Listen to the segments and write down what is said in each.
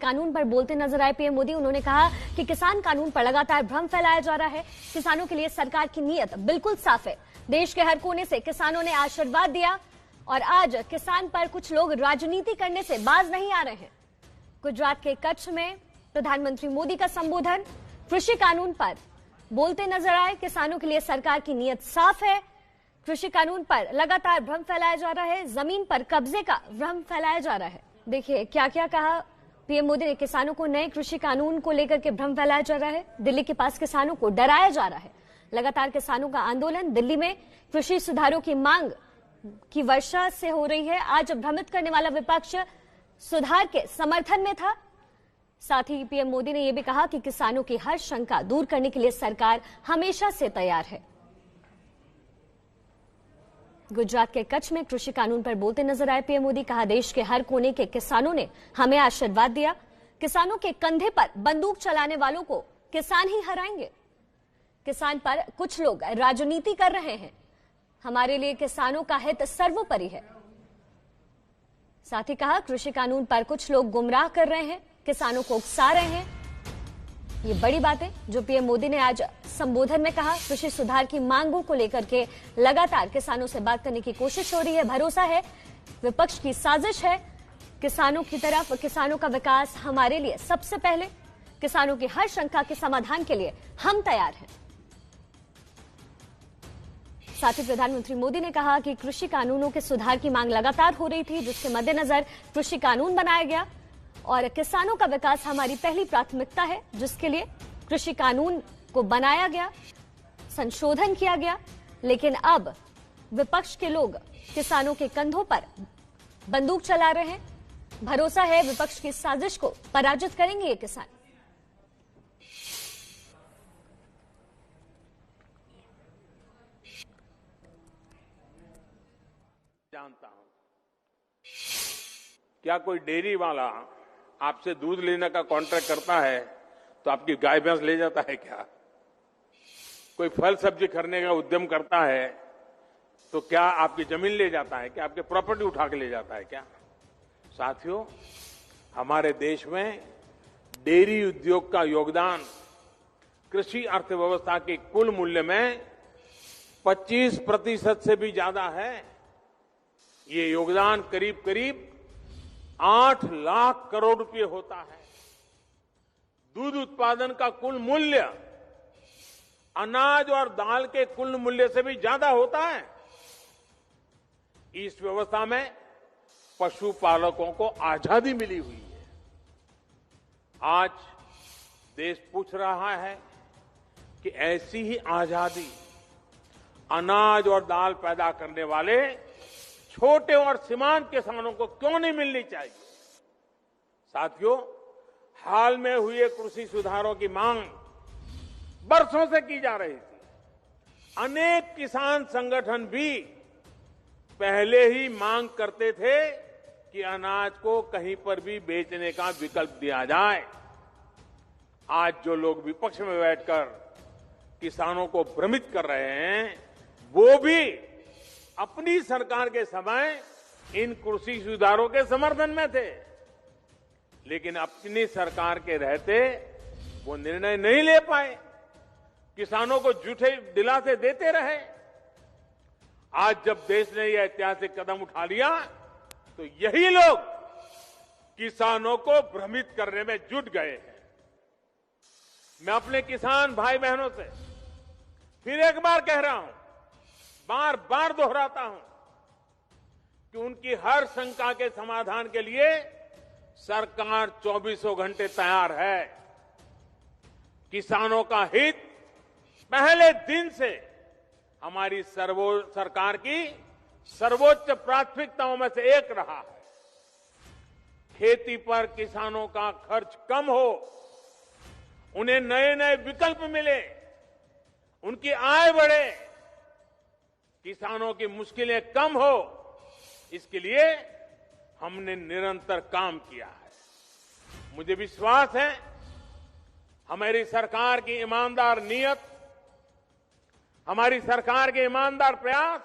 कानून पर बोलते नजर आए पीएम मोदी। उन्होंने कहा कि किसान कानून पर लगातार भ्रम फैलाया जा रहा है। किसानों के लिए सरकार की नीयत बिल्कुल साफ है। देश के हर कोने से किसानों ने आशीर्वाद दिया और आज किसान पर कुछ लोग राजनीति करने से बाज नहीं आ रहे हैं। गुजरात के कच्छ में प्रधानमंत्री मोदी का संबोधन, कृषि कानून पर बोलते नजर आए। किसानों के लिए सरकार की नीयत साफ है। कृषि कानून पर लगातार भ्रम फैलाया जा रहा है। जमीन पर कब्जे का भ्रम फैलाया जा रहा है। देखिए क्या क्या कहा पीएम मोदी ने। किसानों को नए कृषि कानून को लेकर के भ्रम फैलाया जा रहा है। दिल्ली के पास किसानों को डराया जा रहा है। लगातार किसानों का आंदोलन दिल्ली में कृषि सुधारों की मांग की वर्षा से हो रही है। आज भ्रमित करने वाला विपक्ष सुधार के समर्थन में था। साथ ही पीएम मोदी ने यह भी कहा कि किसानों की हर शंका दूर करने के लिए सरकार हमेशा से तैयार है। गुजरात के कच्छ में कृषि कानून पर बोलते नजर आए पीएम मोदी। कहा, देश के हर कोने के किसानों ने हमें आशीर्वाद दिया। किसानों के कंधे पर बंदूक चलाने वालों को किसान ही हराएंगे। किसान पर कुछ लोग राजनीति कर रहे हैं। हमारे लिए किसानों का हित सर्वोपरि है। साथ ही कहा, कृषि कानून पर कुछ लोग गुमराह कर रहे हैं, किसानों को उकसा रहे हैं। ये बड़ी बात है जो पीएम मोदी ने आज संबोधन में कहा। कृषि सुधार की मांगों को लेकर के लगातार किसानों से बात करने की कोशिश हो रही है। भरोसा है विपक्ष की साजिश है किसानों की तरफ। किसानों का विकास हमारे लिए सबसे पहले। किसानों की हर शंका के समाधान के लिए हम तैयार हैं। साथ ही प्रधानमंत्री मोदी ने कहा कि कृषि कानूनों के सुधार की मांग लगातार हो रही थी, जिसके मद्देनजर कृषि कानून बनाया गया और किसानों का विकास हमारी पहली प्राथमिकता है, जिसके लिए कृषि कानून को बनाया गया, संशोधन किया गया। लेकिन अब विपक्ष के लोग किसानों के कंधों पर बंदूक चला रहे हैं। भरोसा है विपक्ष की साजिश को पराजित करेंगे ये किसान। जानता हूं, क्या कोई डेयरी वाला आपसे दूध लेने का कॉन्ट्रैक्ट करता है तो आपकी गाय भैंस ले जाता है क्या? कोई फल सब्जी खरीदने का उद्यम करता है तो क्या आपकी जमीन ले जाता है क्या? आपके प्रॉपर्टी उठा के ले जाता है क्या? साथियों, हमारे देश में डेयरी उद्योग का योगदान कृषि अर्थव्यवस्था के कुल मूल्य में 25% से भी ज्यादा है। ये योगदान करीब करीब 8 लाख करोड़ रुपए होता है। दूध उत्पादन का कुल मूल्य अनाज और दाल के कुल मूल्य से भी ज्यादा होता है। इस व्यवस्था में पशुपालकों को आजादी मिली हुई है। आज देश पूछ रहा है कि ऐसी ही आजादी अनाज और दाल पैदा करने वाले छोटे और सीमांत किसानों को क्यों नहीं मिलनी चाहिए? साथियों, हाल में हुए कृषि सुधारों की मांग बरसों से की जा रही थी। अनेक किसान संगठन भी पहले ही मांग करते थे कि अनाज को कहीं पर भी बेचने का विकल्प दिया जाए। आज जो लोग विपक्ष में बैठकर किसानों को भ्रमित कर रहे हैं, वो भी अपनी सरकार के समय इन कृषि सुधारों के समर्थन में थे, लेकिन अपनी सरकार के रहते वो निर्णय नहीं ले पाए। किसानों को झूठे दिलासे देते रहे। आज जब देश ने यह ऐतिहासिक कदम उठा लिया तो यही लोग किसानों को भ्रमित करने में जुट गए हैं। मैं अपने किसान भाई बहनों से फिर एक बार कह रहा हूं, बार बार दोहराता हूं कि उनकी हर शंका के समाधान के लिए सरकार 24 घंटे तैयार है। किसानों का हित पहले दिन से हमारी सरकार की सर्वोच्च प्राथमिकताओं में से एक रहा है। खेती पर किसानों का खर्च कम हो, उन्हें नए नए विकल्प मिले, उनकी आय बढ़े, किसानों की मुश्किलें कम हो, इसके लिए हमने निरंतर काम किया है। मुझे विश्वास है हमारी सरकार की ईमानदार नीयत, हमारी सरकार के ईमानदार प्रयास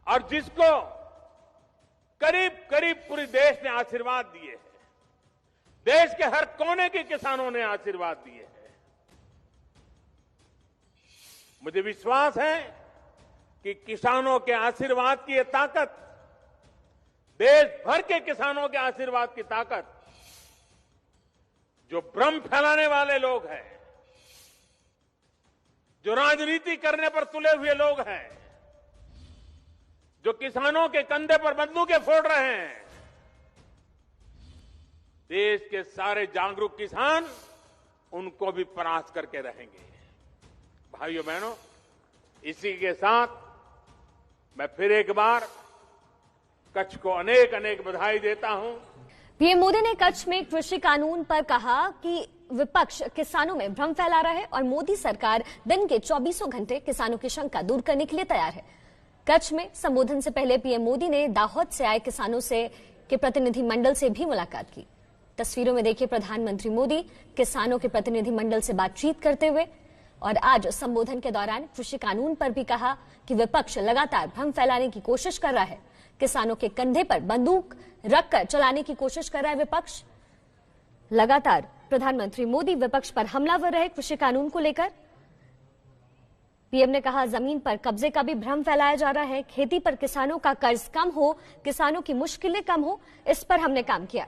और जिसको करीब करीब पूरे देश ने आशीर्वाद दिए हैं, देश के हर कोने के किसानों ने आशीर्वाद दिए हैं। मुझे विश्वास है कि किसानों के आशीर्वाद की ये ताकत, देश भर के किसानों के आशीर्वाद की ताकत, जो भ्रम फैलाने वाले लोग हैं, जो राजनीति करने पर तुले हुए लोग हैं, जो किसानों के कंधे पर बंदूकें फोड़ रहे हैं, देश के सारे जागरूक किसान उनको भी परास्त करके रहेंगे। भाइयों बहनों, इसी के साथ मैं फिर एक बार कच्छ को अनेक अनेक बधाई देता हूं। पीएम मोदी ने कच्छ में कृषि कानून पर कहा कि विपक्ष किसानों में भ्रम फैला रहा है और मोदी सरकार दिन के 24 घंटे किसानों की शंका दूर करने के लिए तैयार है। कच्छ में संबोधन से पहले पीएम मोदी ने दाहोद से आए किसानों से के प्रतिनिधि मंडल से भी मुलाकात की। तस्वीरों में देखिए प्रधानमंत्री मोदी किसानों के प्रतिनिधि मंडल से बातचीत करते हुए। और आज संबोधन के दौरान कृषि कानून पर भी कहा कि विपक्ष लगातार भ्रम फैलाने की कोशिश कर रहा है, किसानों के कंधे पर बंदूक रखकर चलाने की कोशिश कर रहा है विपक्ष। लगातार प्रधानमंत्री मोदी विपक्ष पर हमलावर रहे कृषि कानून को लेकर। पीएम ने कहा जमीन पर कब्जे का भी भ्रम फैलाया जा रहा है, खेती पर किसानों का कर्ज कम हो, किसानों की मुश्किलें कम हो, इस पर हमने काम किया।